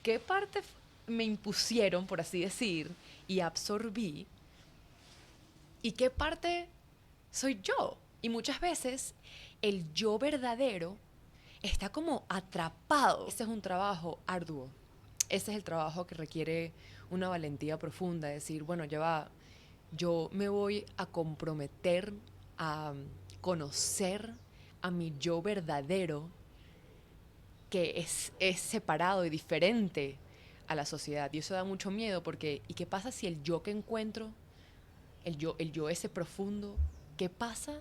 qué parte me impusieron, por así decir, y absorbí, y qué parte soy yo. Y muchas veces el yo verdadero está como atrapado. Ese es un trabajo arduo. Ese es el trabajo que requiere una valentía profunda. Decir, bueno, ya va, yo me voy a comprometer a conocer a mi yo verdadero, que es separado y diferente a la sociedad. Y eso da mucho miedo porque, ¿y qué pasa si el yo que encuentro, el yo ese profundo, qué pasa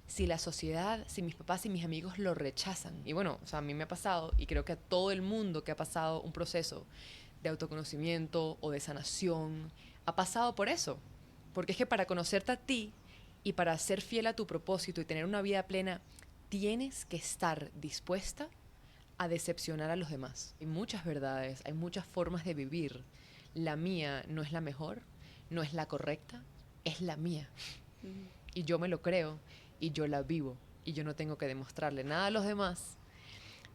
si la sociedad, si mis papás y mis amigos lo rechazan? Y bueno, o sea, a mí me ha pasado, y creo que a todo el mundo que ha pasado un proceso de autoconocimiento o de sanación, ha pasado por eso. Porque es que para conocerte a ti y para ser fiel a tu propósito y tener una vida plena, tienes que estar dispuesta a decepcionar a los demás. Hay muchas verdades, hay muchas formas de vivir. La mía no es la mejor, no es la correcta, es la mía. Y yo me lo creo y yo la vivo. Y yo no tengo que demostrarle nada a los demás.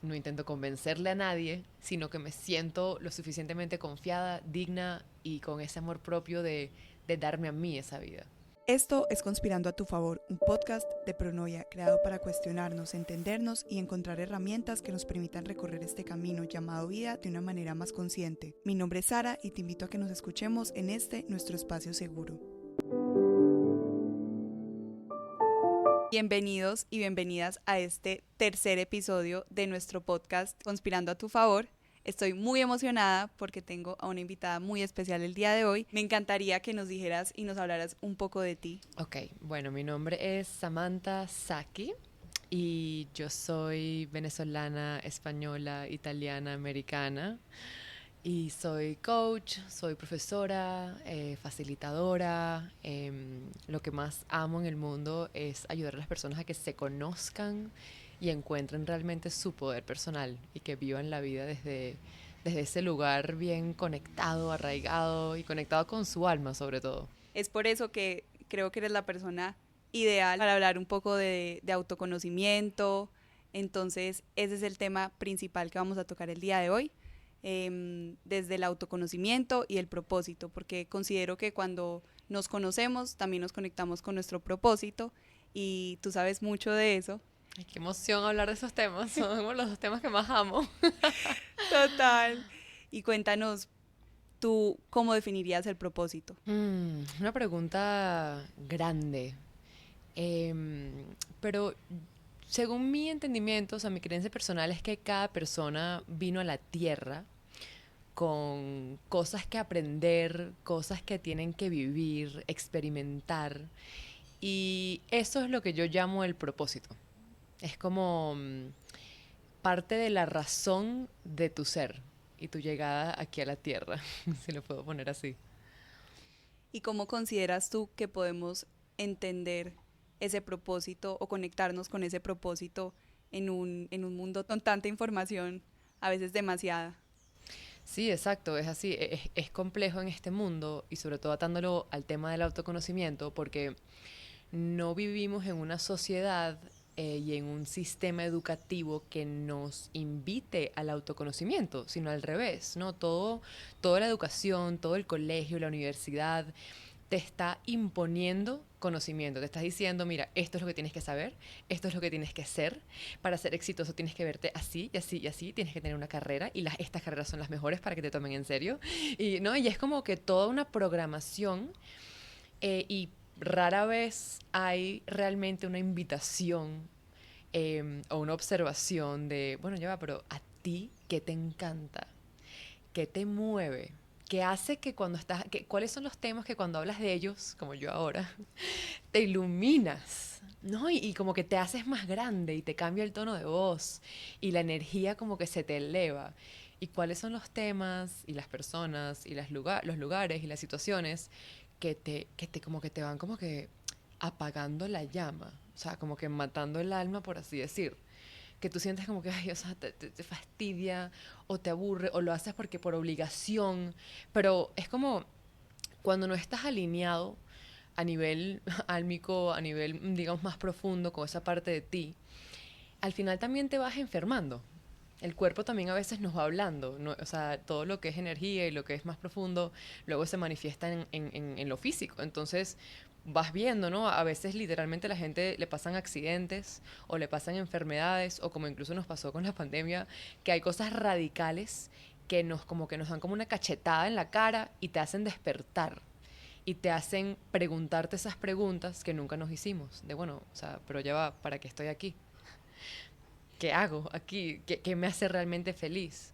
No intento convencerle a nadie, sino que me siento lo suficientemente confiada, digna y con ese amor propio de darme a mí esa vida. Esto es Conspirando a tu favor, un podcast de Pronoia creado para cuestionarnos, entendernos y encontrar herramientas que nos permitan recorrer este camino llamado vida de una manera más consciente. Mi nombre es Sara y te invito a que nos escuchemos en este nuestro espacio seguro. Bienvenidos y bienvenidas a este tercer episodio de nuestro podcast Conspirando a tu favor. Estoy muy emocionada porque tengo a una invitada muy especial el día de hoy. Me encantaría que nos dijeras y nos hablaras un poco de ti. Ok, bueno, mi nombre es Samantha Saki y yo soy venezolana, española, italiana, americana. Y soy coach, soy profesora, facilitadora. Lo que más amo en el mundo es ayudar a las personas a que se conozcan y encuentren realmente su poder personal y que vivan la vida desde ese lugar bien conectado, arraigado y conectado con su alma sobre todo. Es por eso que creo que eres la persona ideal para hablar un poco de autoconocimiento. Entonces, ese es el tema principal que vamos a tocar el día de hoy, desde el autoconocimiento y el propósito, porque considero que cuando nos conocemos también nos conectamos con nuestro propósito y tú sabes mucho de eso. Ay, qué emoción hablar de esos temas, son los dos temas que más amo. Total. Y cuéntanos, ¿tú cómo definirías el propósito? Una pregunta grande. Em, pero según mi entendimiento, o sea, mi creencia personal es que cada persona vino a la Tierra con cosas que aprender, cosas que tienen que vivir, experimentar. Y eso es lo que yo llamo el propósito. Es como parte de la razón de tu ser y tu llegada aquí a la Tierra, si lo puedo poner así. ¿Y cómo consideras tú que podemos entender ese propósito o conectarnos con ese propósito en un mundo con tanta información, a veces demasiada? Sí, exacto, es así, es complejo en este mundo y sobre todo atándolo al tema del autoconocimiento porque no vivimos en una sociedad y en un sistema educativo que nos invite al autoconocimiento, sino al revés, ¿no? Toda la educación, todo el colegio, la universidad te está imponiendo conocimiento, te estás diciendo, mira, esto es lo que tienes que saber, esto es lo que tienes que hacer, para ser exitoso tienes que verte así y así y así, tienes que tener una carrera y estas carreras son las mejores para que te tomen en serio. Y, ¿no? Y es como que toda una programación y rara vez hay realmente una invitación o una observación de, bueno, ya va, pero a ti, ¿qué te encanta? ¿Qué te mueve? ¿Qué hace que cuando estás, cuáles son los temas que cuando hablas de ellos, como yo ahora, te iluminas, ¿no? Y como que te haces más grande y te cambia el tono de voz y la energía como que se te eleva. ¿Y cuáles son los temas y las personas y los lugares y las situaciones que te como que te van como que apagando la llama? O sea, como que matando el alma, por así decir, que tú sientes como que, ay, o sea, te fastidia o te aburre o lo haces porque por obligación, pero es como cuando no estás alineado a nivel álmico, a nivel, digamos, más profundo con esa parte de ti, al final también te vas enfermando. el cuerpo también a veces nos va hablando, ¿no? O sea, todo lo que es energía y lo que es más profundo, luego se manifiesta en lo físico. Entonces, vas viendo, ¿no? A veces literalmente a la gente le pasan accidentes o le pasan enfermedades o como incluso nos pasó con la pandemia, que hay cosas radicales que nos como que nos dan como una cachetada en la cara y te hacen despertar y te hacen preguntarte esas preguntas que nunca nos hicimos. De bueno, o sea, pero ya va, ¿para qué estoy aquí? ¿Qué hago aquí? ¿Qué me hace realmente feliz?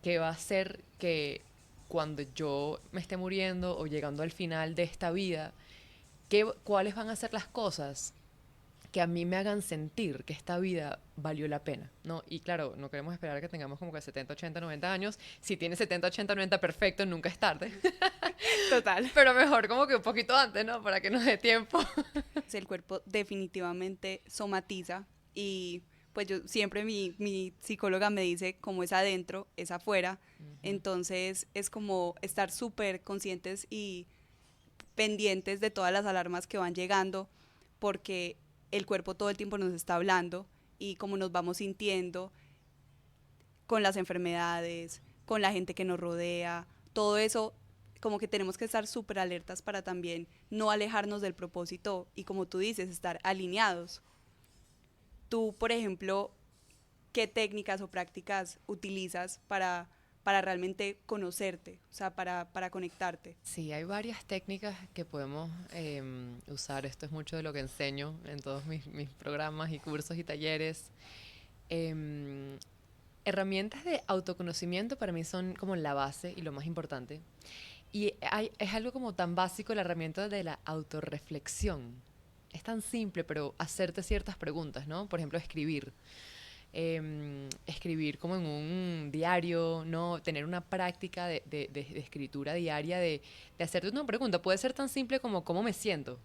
¿Qué va a hacer que cuando yo me esté muriendo o llegando al final de esta vida, cuáles van a ser las cosas que a mí me hagan sentir que esta vida valió la pena, ¿no? Y claro, no queremos esperar a que tengamos como que 70, 80, 90 años. Si tienes 70, 80, 90, perfecto, nunca es tarde. Total. Pero mejor como que un poquito antes, ¿no? Para que nos dé tiempo. El cuerpo definitivamente somatiza y pues yo siempre mi psicóloga me dice como es adentro, es afuera. Entonces es como estar súper conscientes y pendientes de todas las alarmas que van llegando porque el cuerpo todo el tiempo nos está hablando y cómo nos vamos sintiendo con las enfermedades, con la gente que nos rodea, todo eso como que tenemos que estar súper alertas para también no alejarnos del propósito y como tú dices, estar alineados. Tú, por ejemplo, ¿qué técnicas o prácticas utilizas para realmente conocerte, o sea, para conectarte? Sí, hay varias técnicas que podemos usar. Esto es mucho de lo que enseño en todos mis programas y cursos y talleres. Em, Herramientas de autoconocimiento para mí son como la base y lo más importante. Y es algo como tan básico la herramienta de la autorreflexión. Es tan simple, pero hacerte ciertas preguntas, ¿no? Por ejemplo, escribir. Escribir como en un diario, ¿no? Tener una práctica de escritura diaria, de hacerte una pregunta. Puede ser tan simple como cómo me siento.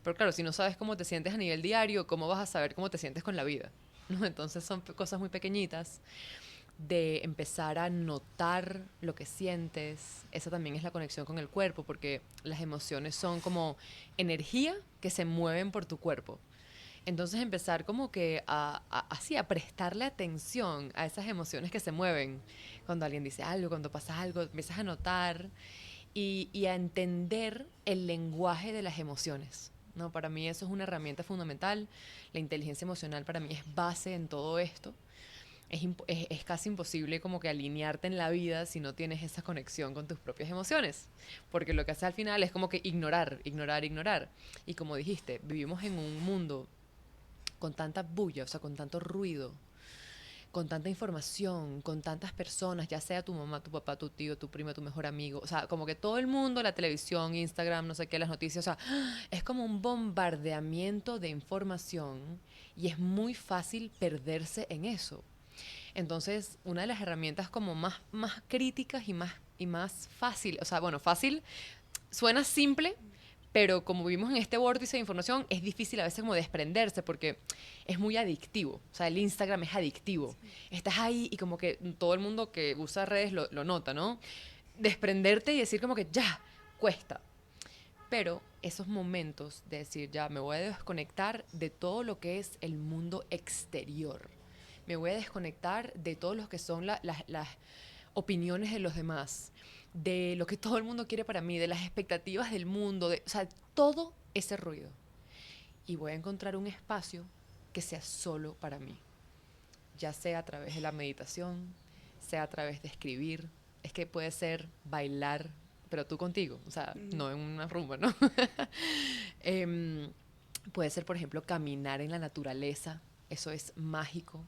Pero claro, si no sabes cómo te sientes a nivel diario, ¿cómo vas a saber cómo te sientes con la vida? ¿No? Entonces son cosas muy pequeñitas de empezar a notar lo que sientes. Esa también es la conexión con el cuerpo, porque las emociones son como energía que se mueven por tu cuerpo. Entonces empezar como que así, a prestarle atención a esas emociones que se mueven. Cuando alguien dice algo, cuando pasa algo, empiezas a notar y a entender el lenguaje de las emociones. No, para mí eso es una herramienta fundamental. La inteligencia emocional para mí es base en todo esto. Es casi imposible como que alinearte en la vida si no tienes esa conexión con tus propias emociones, porque lo que hace al final es como que ignorar, ignorar, ignorar. Y como dijiste, vivimos en un mundo con tanta bulla, o sea, con tanto ruido, con tanta información, con tantas personas, ya sea tu mamá, tu papá, tu tío, tu primo, tu mejor amigo, o sea, como que todo el mundo, la televisión, Instagram, no sé qué, las noticias, o sea, es como un bombardeamiento de información y es muy fácil perderse en eso. Entonces, una de las herramientas como más críticas y más fácil, o sea, bueno, fácil, suena simple, pero como vivimos en este vórtice de información, es difícil a veces como desprenderse porque es muy adictivo. O sea, el Instagram es adictivo. Estás ahí y como que todo el mundo que usa redes lo nota, ¿no? Desprenderte y decir como que ya, cuesta. Pero esos momentos de decir, ya, me voy a desconectar de todo lo que es el mundo exterior. Me voy a desconectar de todo lo que son las opiniones de los demás, de lo que todo el mundo quiere para mí, de las expectativas del mundo, o sea, todo ese ruido. Y voy a encontrar un espacio que sea solo para mí, ya sea a través de la meditación, sea a través de escribir, es que puede ser bailar, pero tú contigo, o sea, no en una rumba, ¿no? Em, Puede ser, por ejemplo, caminar en la naturaleza. Eso es mágico.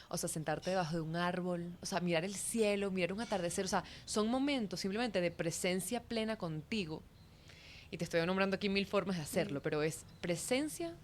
O sea, sentarte debajo de un árbol, o sea, mirar el cielo, mirar un atardecer. O sea, son momentos simplemente de presencia plena contigo. Y te estoy nombrando aquí mil formas de hacerlo, pero es presencia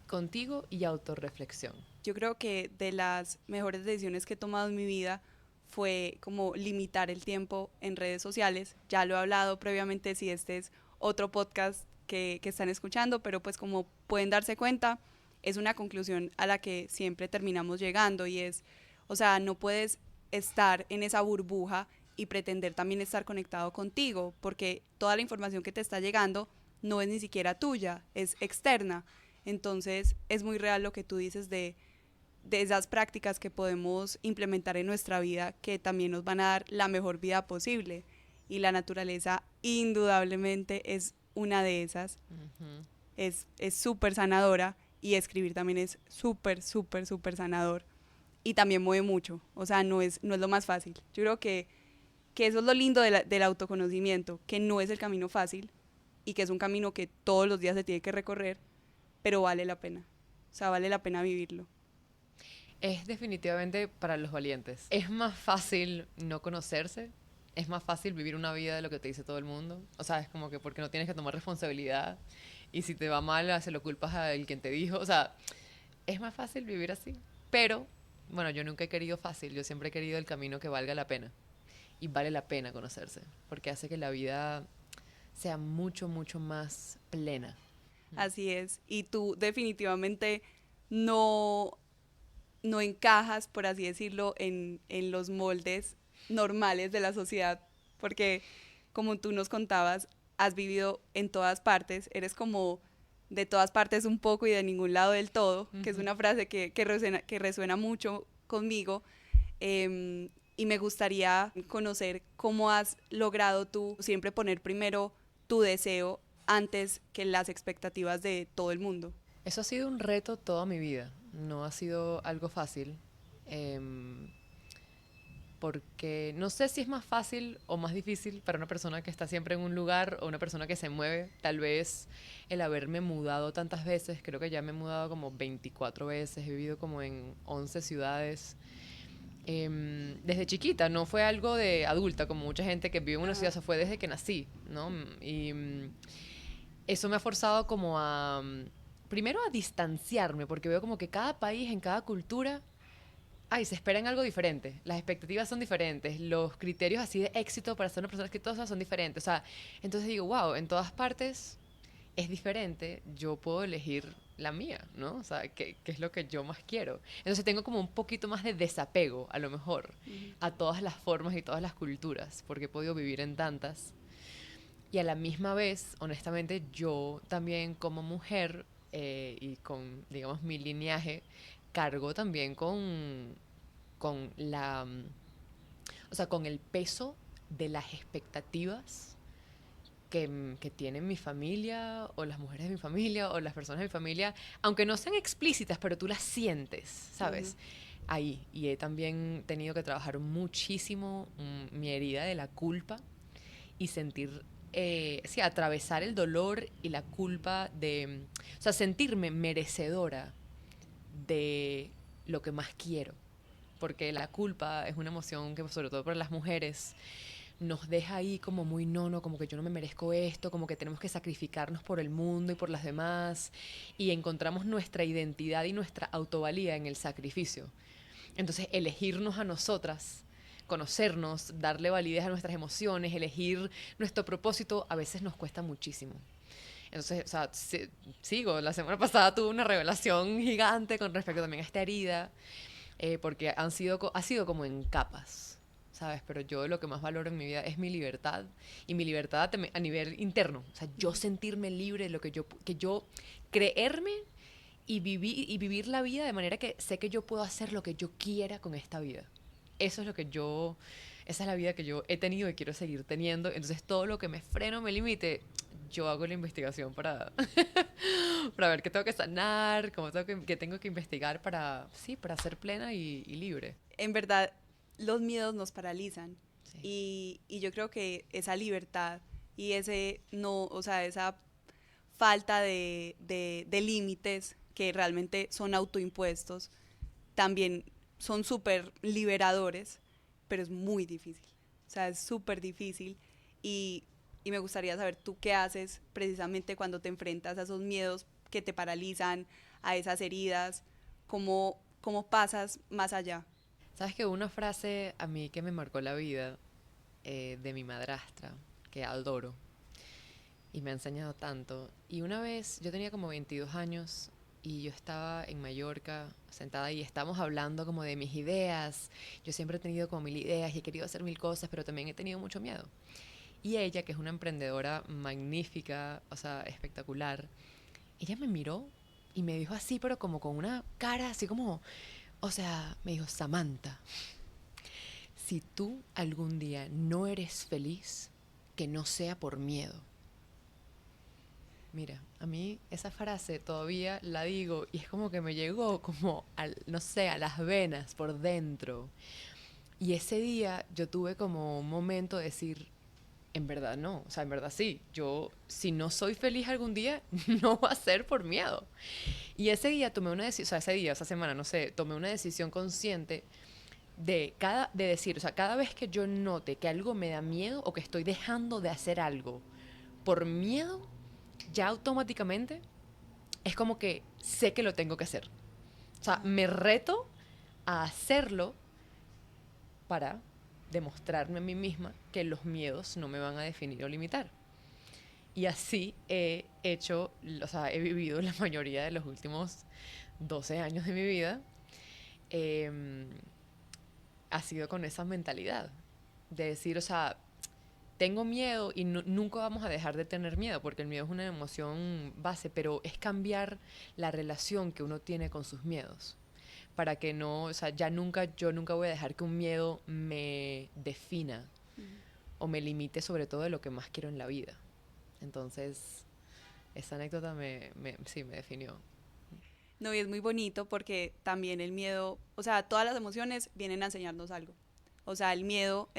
contigo y autorreflexión. Yo creo que de las mejores decisiones que he tomado en mi vida fue como limitar el tiempo en redes sociales. Ya lo he hablado previamente si este es otro podcast que están escuchando, pero pues como pueden darse cuenta, es una conclusión a la que siempre terminamos llegando y es, o sea, no puedes estar en esa burbuja y pretender también estar conectado contigo, porque toda la información que te está llegando no es ni siquiera tuya, es externa. Entonces es muy real lo que tú dices de esas prácticas que podemos implementar en nuestra vida que también nos van a dar la mejor vida posible. Y la naturaleza indudablemente es una de esas. Ujú. Es súper sanadora y escribir también es súper, súper, súper sanador. Y también mueve mucho, o sea, no es lo más fácil. Yo creo que eso es lo lindo del autoconocimiento, que no es el camino fácil y que es un camino que todos los días se tiene que recorrer, pero vale la pena. O sea, vale la pena vivirlo. Es definitivamente para los valientes. Es más fácil no conocerse, es más fácil vivir una vida de lo que te dice todo el mundo. O sea, es como que porque no tienes que tomar responsabilidad y si te va mal, se lo culpas al quien te dijo. O sea, es más fácil vivir así. Pero, bueno, yo nunca he querido fácil, yo siempre he querido el camino que valga la pena. Y vale la pena conocerse, porque hace que la vida sea mucho, mucho más plena. Así es. Y tú definitivamente no, no encajas, por así decirlo, en los moldes normales de la sociedad, porque como tú nos contabas, has vivido en todas partes, eres como de todas partes un poco y de ningún lado del todo, que es Ujú. una frase que resuena mucho conmigo. Y me gustaría conocer cómo has logrado tú siempre poner primero tu deseo antes que las expectativas de todo el mundo. Eso ha sido un reto toda mi vida. No ha sido algo fácil. em, Porque no sé si es más fácil o más difícil para una persona que está siempre en un lugar o una persona que se mueve. Tal vez el haberme mudado tantas veces, creo que ya me he mudado como 24 veces, he vivido como en 11 ciudades. Desde chiquita, no fue algo de adulta, como mucha gente que vive en una ciudad, Ajá. eso fue desde que nací, ¿no? Y eso me ha forzado como a, primero a distanciarme, porque veo como que cada país, en cada cultura, ay, se espera en algo diferente. Las expectativas son diferentes. Los criterios así de éxito para ser una persona exitosa son diferentes. O sea, entonces digo, wow, en todas partes es diferente. Yo puedo elegir la mía, ¿no? O sea, qué es lo que yo más quiero. Entonces tengo como un poquito más de desapego, a lo mejor, Ujú. a todas las formas y todas las culturas, porque he podido vivir en tantas. Y a la misma vez, honestamente, yo también como mujer y con, digamos, mi lineaje, cargo también con o sea, con el peso de las expectativas que tienen mi familia o las mujeres de mi familia o las personas de mi familia, aunque no sean explícitas, pero tú las sientes, Ujú. ¿sabes? Ahí. Y he también tenido que trabajar muchísimo mi herida de la culpa y sentir, sí, atravesar el dolor y la culpa de, o sea, sentirme merecedora de lo que más quiero, porque la culpa es una emoción que sobre todo para las mujeres nos deja ahí como muy nono, como que yo no me merezco esto, como que tenemos que sacrificarnos por el mundo y por las demás, y encontramos nuestra identidad y nuestra autovalía en el sacrificio. Entonces, elegirnos a nosotras, conocernos, darle validez a nuestras emociones, elegir nuestro propósito, a veces nos cuesta muchísimo. Entonces, o sea, sigo, la semana pasada tuve una revelación gigante con respecto también a esta herida, porque ha sido como en capas, ¿sabes? Pero yo lo que más valoro en mi vida es mi libertad y mi libertad a nivel interno, o sea, yo Ujú. sentirme libre de lo que yo creerme y vivir la vida de manera que sé que yo puedo hacer lo que yo quiera con esta vida. Eso es lo que yo, esa es la vida que yo he tenido y quiero seguir teniendo. Entonces todo lo que me freno, me limite, yo hago la investigación para, para ver qué tengo que sanar, cómo qué tengo que investigar para, sí, para ser plena y libre. En verdad, los miedos nos paralizan Sí. y yo creo que esa libertad y ese no, o sea, esa falta de límites que realmente son autoimpuestos también son súper liberadores, pero es muy difícil. O sea, es súper difícil y, y me gustaría saber tú qué haces precisamente cuando te enfrentas a esos miedos que te paralizan, a esas heridas, cómo pasas más allá. ¿Sabes que una frase a mí que me marcó la vida de mi madrastra, que adoro, y me ha enseñado tanto? Y una vez, yo tenía como 22 años y yo estaba en Mallorca sentada y estábamos hablando como de mis ideas. Yo siempre he tenido como mil ideas y he querido hacer mil cosas, pero también he tenido mucho miedo. Y ella, que es una emprendedora magnífica, o sea, espectacular, ella me miró y me dijo así, pero como con una cara así como O sea, me dijo, Samantha, si tú algún día no eres feliz, que no sea por miedo. Mira, a mí esa frase todavía la digo y es como que me llegó como, no sé, a las venas por dentro. Y ese día yo tuve como un momento de decir, en verdad no, o sea, en verdad sí, yo si no soy feliz algún día, no va a ser por miedo. Y ese día tomé una decisión, o sea, ese día, esa semana, no sé, tomé una decisión consciente de decir, o sea, cada vez que yo note que algo me da miedo o que estoy dejando de hacer algo por miedo, ya automáticamente es como que sé que lo tengo que hacer. O sea, Ajá. me reto a hacerlo para demostrarme a mí misma que los miedos no me van a definir o limitar. Y así he hecho, o sea, he vivido la mayoría de los últimos 12 años de mi vida. Eh, ha sido con esa mentalidad de decir, o sea, tengo miedo y nunca vamos a dejar de tener miedo, porque el miedo es una emoción base, pero es cambiar la relación que uno tiene con sus miedos. Para que no, o sea, yo nunca voy a dejar que un miedo me defina Ujú. o me limite sobre todo de lo que más quiero en la vida. Entonces, esa anécdota sí, me definió. No, y es muy bonito porque también el miedo, o sea, todas las emociones vienen a enseñarnos algo. O sea, el miedo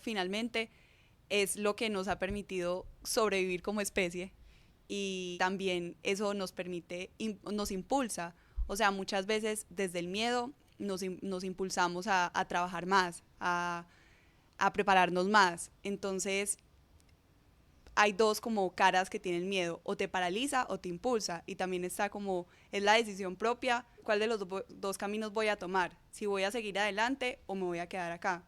finalmente es lo que nos ha permitido sobrevivir como especie y también eso nos permite, nos impulsa. O sea, muchas veces desde el miedo nos impulsamos a trabajar más, a prepararnos más. Entonces, hay dos como caras que tienen miedo, o te paraliza o te impulsa, y también está como, es la decisión propia, cuál de los dos caminos voy a tomar, si voy a seguir adelante o me voy a quedar acá.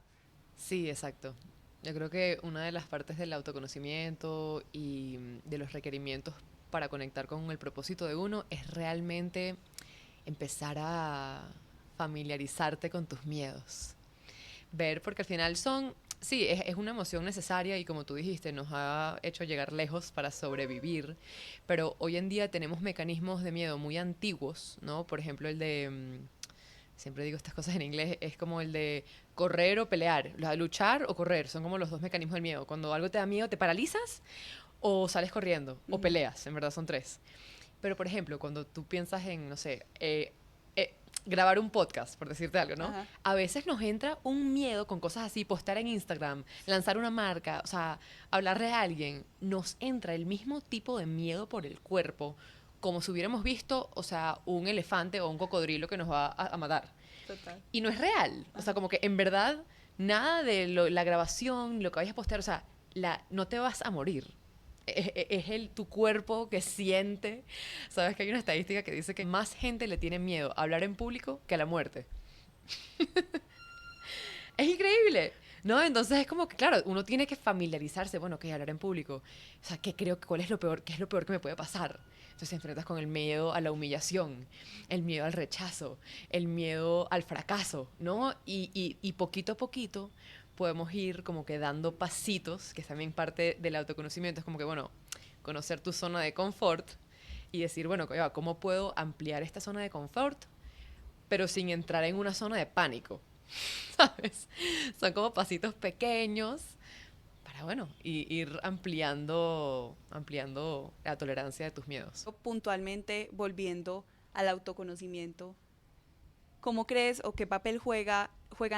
Sí, exacto. Yo creo que una de las partes del autoconocimiento y de los requerimientos para conectar con el propósito de uno es realmente empezar a familiarizarte con tus miedos. Ver, porque al final sí, es una emoción necesaria y como tú dijiste, nos ha hecho llegar lejos para sobrevivir, pero hoy en día tenemos mecanismos de miedo muy antiguos, ¿no? Por ejemplo, el de, siempre digo estas cosas en inglés, es como el de correr o pelear, luchar o correr, son como los dos mecanismos del miedo. Cuando algo te da miedo, te paralizas o sales corriendo o Ujú. peleas, en verdad son tres. Pero, por ejemplo, cuando tú piensas en, no sé, eh, grabar un podcast, por decirte algo, ¿no? Ajá. A veces nos entra un miedo con cosas así, postar en Instagram, lanzar una marca, o sea, hablarle a alguien, nos entra el mismo tipo de miedo por el cuerpo, como si hubiéramos visto, o sea, un elefante o un cocodrilo que nos va a matar. Total. Y no es real, o sea, Ajá. como que en verdad nada de la grabación, lo que vayas a postear, o sea, no te vas a morir. Es tu cuerpo que siente. Sabes que hay una estadística que dice que más gente le tiene miedo a hablar en público que a la muerte. Es increíble, ¿no? Entonces es como que, claro, uno tiene que familiarizarse, bueno, que hablar en público. O sea, ¿qué creo, cuál es lo peor, qué es lo peor que me puede pasar? Entonces te enfrentas con el miedo a la humillación, el miedo al rechazo, el miedo al fracaso, ¿no? Y poquito a poquito podemos ir como que dando pasitos, que es también parte del autoconocimiento, es como que, bueno, conocer tu zona de confort y decir, bueno, ¿cómo puedo ampliar esta zona de confort, pero sin entrar en una zona de pánico? ¿Sabes? Son como pasitos pequeños para, bueno, ir ampliando la tolerancia de tus miedos. Puntualmente, volviendo al autoconocimiento, ¿cómo crees o qué papel juegan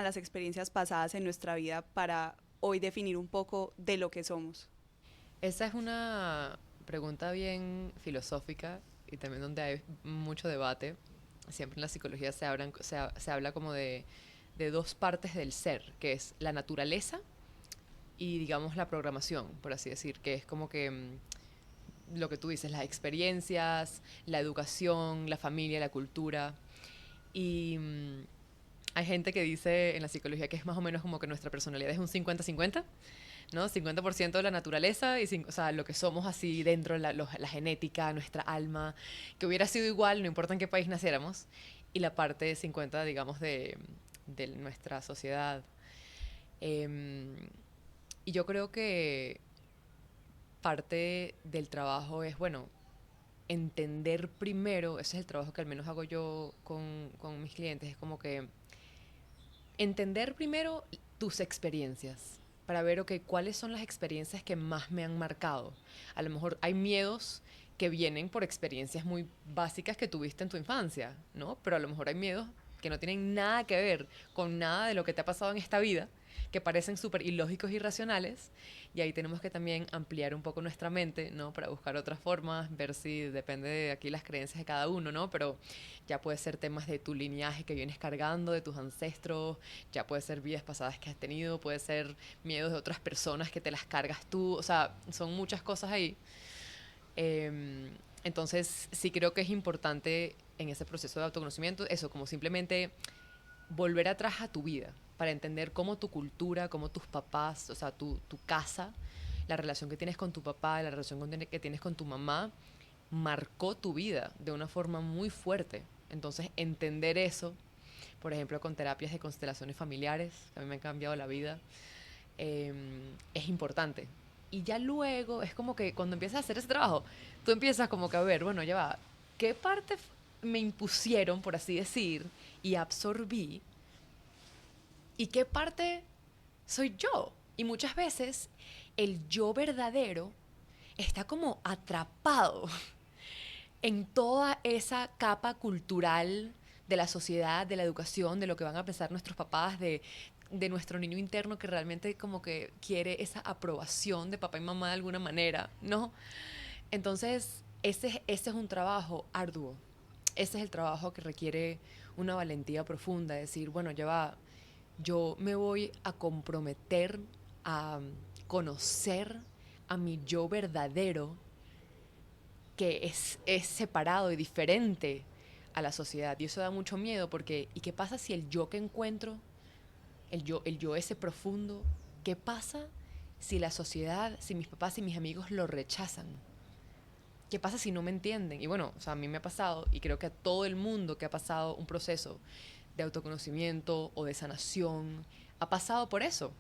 las experiencias pasadas en nuestra vida para hoy definir un poco de lo que somos? Esa es una pregunta bien filosófica y también donde hay mucho debate. Siempre en la psicología se habla como de dos partes del ser, que es la naturaleza y digamos la programación, por así decir, que es como que lo que tú dices, las experiencias, la educación, la familia, la cultura. Y hay gente que dice en la psicología que es más o menos como que nuestra personalidad es un 50-50, ¿no? 50% de la naturaleza y o sea, lo que somos así dentro, la genética, nuestra alma, que hubiera sido igual, no importa en qué país naciéramos, y la parte 50, digamos, de nuestra sociedad. Em, y yo creo que parte del trabajo es, bueno, entender primero, ese es el trabajo que al menos hago yo con mis clientes, es como que entender primero tus experiencias para ver, ok, cuáles son las experiencias que más me han marcado. A lo mejor hay miedos que vienen por experiencias muy básicas que tuviste en tu infancia, ¿no? Pero a lo mejor hay miedos que no tienen nada que ver con nada de lo que te ha pasado en esta vida, que parecen súper ilógicos y irracionales, y ahí tenemos que también ampliar un poco nuestra mente, ¿no? Para buscar otras formas, ver si depende de aquí las creencias de cada uno, ¿no? Pero ya puede ser temas de tu linaje que vienes cargando, de tus ancestros, ya puede ser vidas pasadas que has tenido, puede ser miedos de otras personas que te las cargas tú, o sea, son muchas cosas ahí. Entonces, sí creo que es importante en ese proceso de autoconocimiento, eso, como simplemente volver atrás a tu vida, para entender cómo tu cultura, cómo tus papás, o sea, tu casa, la relación que tienes con tu papá, la relación que tienes con tu mamá, marcó tu vida de una forma muy fuerte. Entonces, entender eso, por ejemplo, con terapias de constelaciones familiares, que a mí me han cambiado la vida, es importante. Y ya luego es como que cuando empiezas a hacer ese trabajo, tú empiezas como que a ver, bueno, ya va, ¿qué parte me impusieron, por así decir, y absorbí? ¿Y qué parte soy yo? Y muchas veces el yo verdadero está como atrapado en toda esa capa cultural de la sociedad, de la educación, de lo que van a pensar nuestros papás, de nuestro niño interno que realmente como que quiere esa aprobación de papá y mamá de alguna manera, ¿no? Entonces, ese es un trabajo arduo. Ese es el trabajo que requiere una valentía profunda, decir, bueno, ya va, yo me voy a comprometer a conocer a mi yo verdadero, que es separado y diferente a la sociedad. Y eso da mucho miedo porque, ¿y qué pasa si el yo que encuentro, el yo ese profundo, qué pasa si la sociedad, si mis papás y mis amigos lo rechazan? ¿Qué pasa si no me entienden? Y bueno, o sea, a mí me ha pasado, y creo que a todo el mundo que ha pasado un proceso de autoconocimiento o de sanación, ha pasado por eso.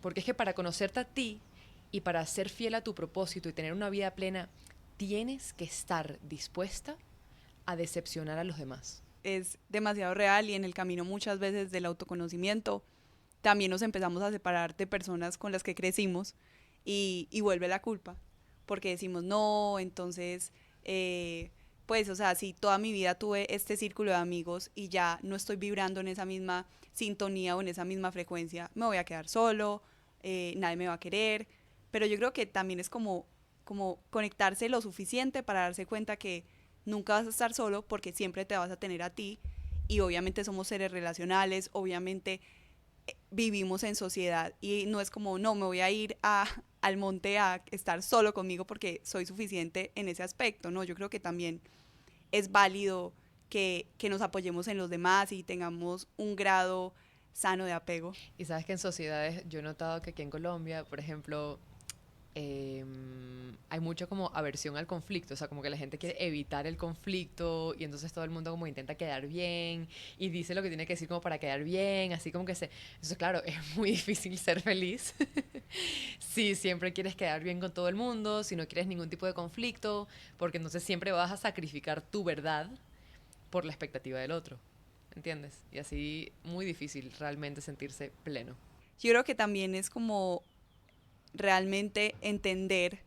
Porque es que para conocerte a ti y para ser fiel a tu propósito y tener una vida plena, tienes que estar dispuesta a decepcionar a los demás. Es demasiado real y en el camino muchas veces del autoconocimiento también nos empezamos a separar de personas con las que crecimos y vuelve la culpa, porque decimos, no, entonces, pues, o sea, si toda mi vida tuve este círculo de amigos y ya no estoy vibrando en esa misma sintonía o en esa misma frecuencia, me voy a quedar solo, nadie me va a querer, pero yo creo que también es como conectarse lo suficiente para darse cuenta que nunca vas a estar solo porque siempre te vas a tener a ti y obviamente somos seres relacionales, obviamente vivimos en sociedad y no es como, no, me voy a ir al monte a estar solo conmigo porque soy suficiente en ese aspecto, ¿no? Yo creo que también es válido que nos apoyemos en los demás y tengamos un grado sano de apego. Y sabes que en sociedades, yo he notado que aquí en Colombia, por ejemplo, hay mucho como aversión al conflicto, o sea, como que la gente quiere evitar el conflicto y entonces todo el mundo como intenta quedar bien y dice lo que tiene que decir como para quedar bien, así como que se... Eso claro, es muy difícil ser feliz si siempre quieres quedar bien con todo el mundo, si no quieres ningún tipo de conflicto, porque entonces siempre vas a sacrificar tu verdad por la expectativa del otro, ¿entiendes? Y así muy difícil realmente sentirse pleno. Yo creo que también es como realmente entender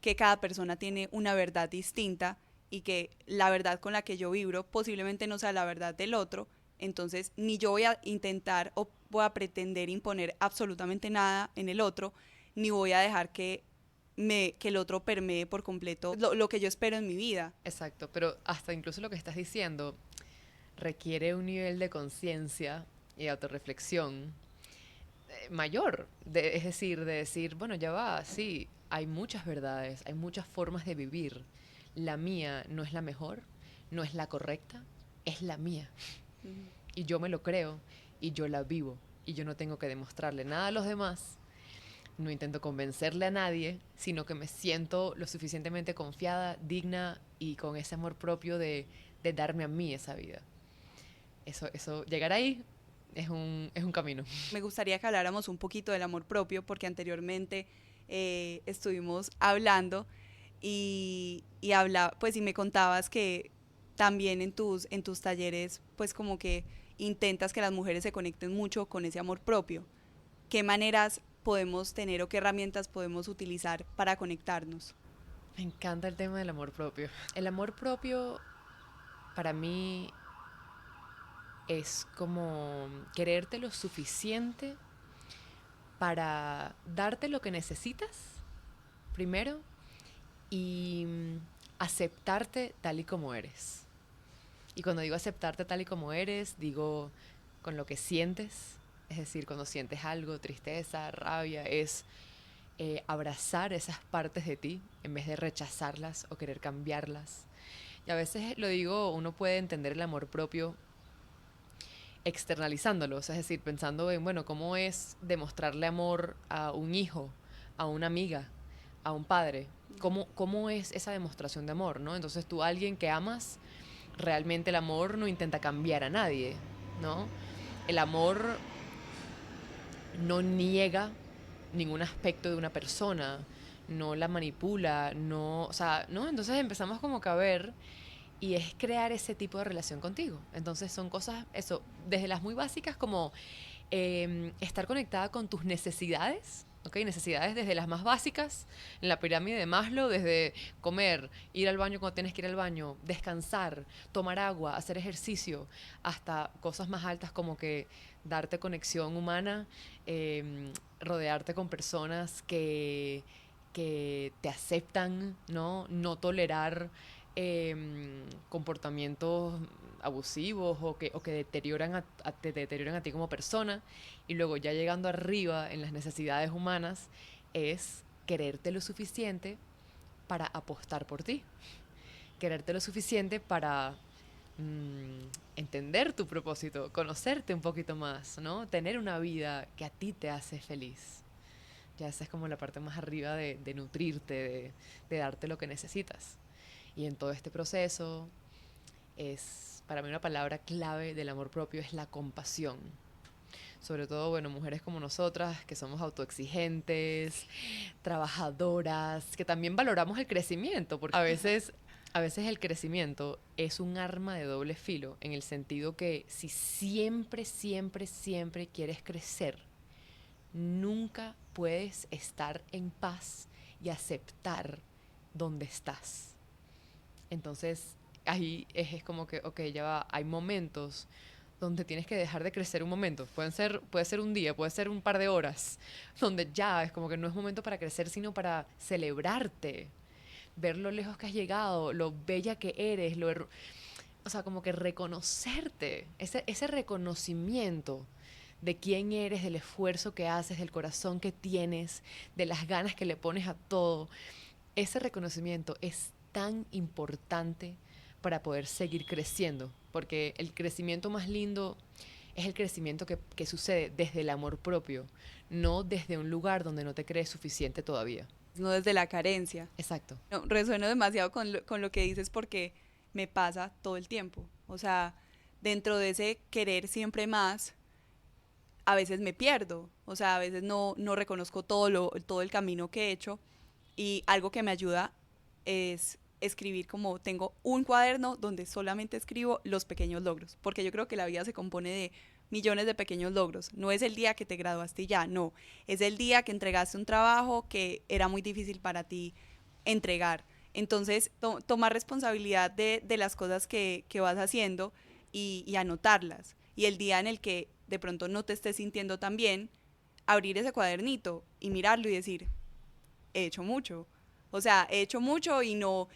que cada persona tiene una verdad distinta y que la verdad con la que yo vibro posiblemente no sea la verdad del otro, entonces ni yo voy a intentar o voy a pretender imponer absolutamente nada en el otro, ni voy a dejar que el otro permee por completo lo que yo espero en mi vida. Exacto, pero hasta incluso lo que estás diciendo requiere un nivel de conciencia y autorreflexión mayor, es decir, de decir, bueno, ya va, sí, hay muchas verdades, hay muchas formas de vivir. La mía no es la mejor, no es la correcta, es la mía. Ujú. Y yo me lo creo y yo la vivo. Y yo no tengo que demostrarle nada a los demás, no intento convencerle a nadie, sino que me siento lo suficientemente confiada, digna y con ese amor propio de darme a mí esa vida. Llegar ahí es un camino. Me gustaría que habláramos un poquito del amor propio porque anteriormente estuvimos hablando y habla, pues, y me contabas que también en tus talleres, pues como que intentas que las mujeres se conecten mucho con ese amor propio. ¿Qué maneras podemos tener o qué herramientas podemos utilizar para conectarnos? Me encanta el tema del amor propio. El amor propio para mí es como quererte lo suficiente para darte lo que necesitas, primero, y aceptarte tal y como eres. Y cuando digo aceptarte tal y como eres, digo con lo que sientes, es decir, cuando sientes algo, tristeza, rabia, es abrazar esas partes de ti en vez de rechazarlas o querer cambiarlas. Y a veces lo digo, uno puede entender el amor propio externalizándolo, es decir, pensando en, bueno, cómo es demostrarle amor a un hijo, a una amiga, a un padre, cómo es esa demostración de amor, ¿no? Entonces tú, alguien que amas, realmente el amor no intenta cambiar a nadie, ¿no? El amor no niega ningún aspecto de una persona, no la manipula, no, o sea, ¿no? Entonces empezamos como que a ver y es crear ese tipo de relación contigo. Entonces son cosas, eso, desde las muy básicas como estar conectada con tus necesidades, ¿ok? Necesidades desde las más básicas, en la pirámide de Maslow, desde comer, ir al baño cuando tienes que ir al baño, descansar, tomar agua, hacer ejercicio, hasta cosas más altas como que darte conexión humana, rodearte con personas que te aceptan, ¿no? No tolerar comportamientos abusivos o que te deterioran a ti como persona. Y luego ya llegando arriba en las necesidades humanas es quererte lo suficiente para apostar por ti, quererte lo suficiente para entender tu propósito, conocerte un poquito más, ¿no? Tener una vida que a ti te hace feliz. Ya esa es como la parte más arriba de nutrirte, de darte lo que necesitas. Y en todo este proceso es, para mí una palabra clave del amor propio es la compasión. Sobre todo, bueno, mujeres como nosotras, que somos autoexigentes, trabajadoras, que también valoramos el crecimiento, porque a veces el crecimiento es un arma de doble filo, en el sentido que si siempre, siempre, siempre quieres crecer, nunca puedes estar en paz y aceptar donde estás. Entonces, ahí es como que, ok, ya va, hay momentos donde tienes que dejar de crecer un momento. Puede ser un día, puede ser un par de horas, donde ya es como que no es momento para crecer, sino para celebrarte, ver lo lejos que has llegado, lo bella que eres, o sea, como que reconocerte, ese reconocimiento de quién eres, del esfuerzo que haces, del corazón que tienes, de las ganas que le pones a todo. Ese reconocimiento es tan importante para poder seguir creciendo, porque el crecimiento más lindo es el crecimiento que sucede desde el amor propio, no desde un lugar donde no te crees suficiente todavía. No desde la carencia. Exacto. No, resueno demasiado con lo que dices porque me pasa todo el tiempo. O sea, dentro de ese querer siempre más, a veces me pierdo. O sea, a veces no reconozco todo el camino que he hecho. Y algo que me ayuda es escribir, como tengo un cuaderno donde solamente escribo los pequeños logros, porque yo creo que la vida se compone de millones de pequeños logros. No es el día que te graduaste y ya, no. Es el día que entregaste un trabajo que era muy difícil para ti entregar. Entonces, tomar responsabilidad de las cosas que vas haciendo y anotarlas. Y el día en el que de pronto no te estés sintiendo tan bien, abrir ese cuadernito y mirarlo y decir, he hecho mucho. O sea, he hecho mucho y no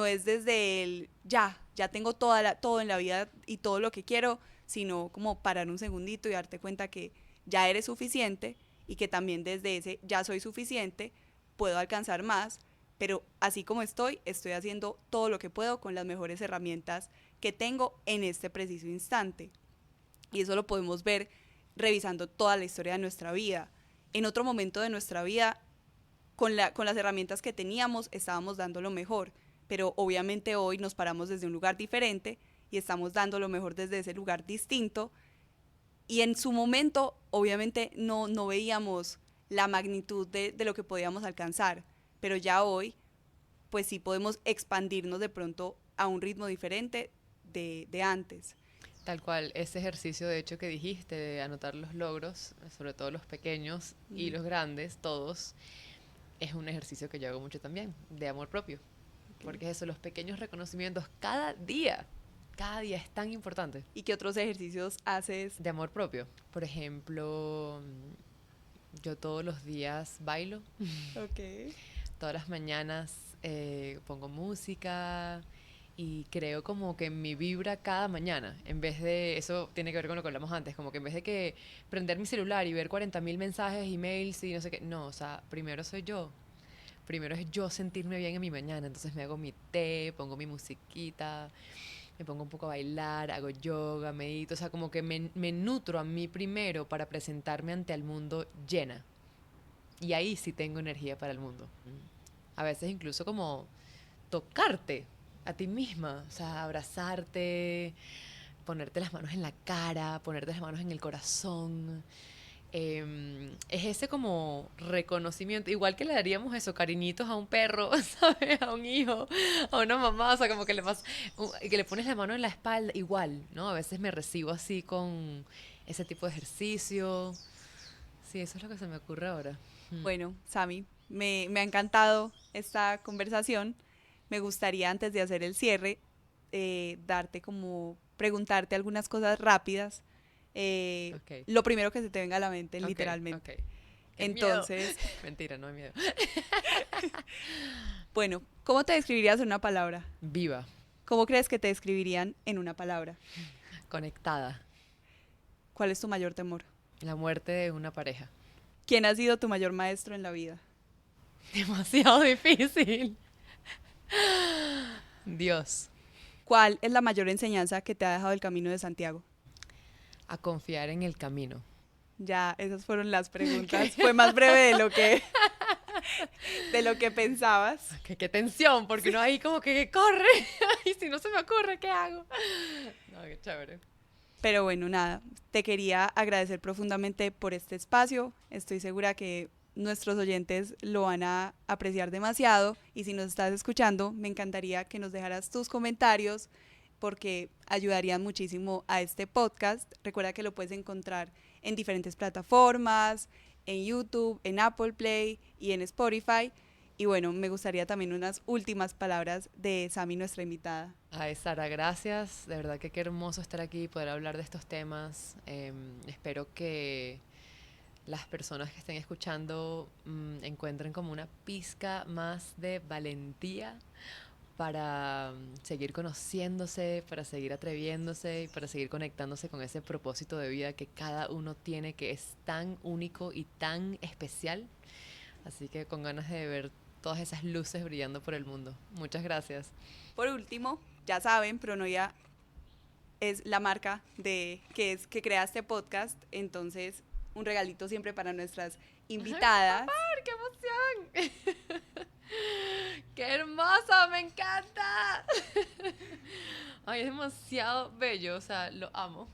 es desde el ya tengo todo en la vida y todo lo que quiero, sino como parar un segundito y darte cuenta que ya eres suficiente y que también desde ese ya soy suficiente puedo alcanzar más, pero así como estoy haciendo todo lo que puedo con las mejores herramientas que tengo en este preciso instante. Y eso lo podemos ver revisando toda la historia de nuestra vida. En otro momento de nuestra vida con las herramientas que teníamos estábamos dando lo mejor, pero obviamente hoy nos paramos desde un lugar diferente y estamos dando lo mejor desde ese lugar distinto y en su momento obviamente no veíamos la magnitud de lo que podíamos alcanzar, pero ya hoy pues sí podemos expandirnos de pronto a un ritmo diferente de antes. Tal cual, ese ejercicio de hecho que dijiste, de anotar los logros, sobre todo los pequeños y los grandes, todos, es un ejercicio que yo hago mucho también, de amor propio. Porque es eso, los pequeños reconocimientos cada día es tan importante. ¿Y qué otros ejercicios haces? De amor propio. Por ejemplo, yo todos los días bailo, Ok. todas las mañanas pongo música y creo como que mi vibra cada mañana. En vez de, eso tiene que ver con lo que hablamos antes, como que en vez de que prender mi celular y ver 40.000 mensajes, emails y no sé qué, no, o sea, primero soy yo. Primero es yo sentirme bien en mi mañana, entonces me hago mi té, pongo mi musiquita, me pongo un poco a bailar, hago yoga, medito, o sea, como que me nutro a mí primero para presentarme ante el mundo llena. Y ahí sí tengo energía para el mundo. A veces incluso como tocarte a ti misma, o sea, abrazarte, ponerte las manos en la cara, ponerte las manos en el corazón. Es ese como reconocimiento, igual que le daríamos eso, cariñitos a un perro, ¿sabes? A un hijo, a una mamá, o sea, como que le pones la mano en la espalda, igual, ¿no? A veces me recibo así con ese tipo de ejercicio. Sí, eso es lo que se me ocurre ahora. Bueno, Sami, me ha encantado esta conversación. Me gustaría, antes de hacer el cierre, darte como, preguntarte algunas cosas rápidas. Ok, Lo primero que se te venga a la mente, ok, ok. literalmente. ¡Qué miedo! Entonces, Mentira, no hay miedo. bueno, ¿cómo te describirías en una palabra? Viva, ¿Cómo crees que te describirían en una palabra? conectada. ¿Cuál es tu mayor temor? La muerte de una pareja. ¿Quién ha sido tu mayor maestro en la vida? Demasiado difícil. Dios, ¿Cuál es la mayor enseñanza que te ha dejado el Camino de Santiago? a confiar en el camino. Ya, esas fueron las ¿Qué? preguntas. Fue más breve de lo que pensabas. Qué tensión, porque uno ahí como que corre. Y si no se me ocurre, ¿qué hago? No, qué chévere. Pero bueno, nada, te quería agradecer profundamente por este espacio. Estoy segura que nuestros oyentes lo van a apreciar demasiado y si nos estás escuchando, me encantaría que nos dejaras tus comentarios porque ayudarían muchísimo a este podcast. Recuerda que lo puedes encontrar en diferentes plataformas, en YouTube, en Apple Play y en Spotify. Y bueno, me gustaría también unas últimas palabras de Sami, nuestra invitada. Ay, Sara, gracias. De verdad que qué hermoso estar aquí y poder hablar de estos temas. Espero que las personas que estén escuchando encuentren como una pizca más de valentía para seguir conociéndose, para seguir atreviéndose y para seguir conectándose con ese propósito de vida que cada uno tiene, que es tan único y tan especial. Así que con ganas de ver todas esas luces brillando por el mundo. Muchas gracias. Por último, ya saben, Pronoia es la marca que crea este podcast, entonces un regalito siempre para nuestras invitadas. ¡Qué emoción! ¡Qué hermoso! ¡Me encanta! Ay, es demasiado bello, o sea, lo amo.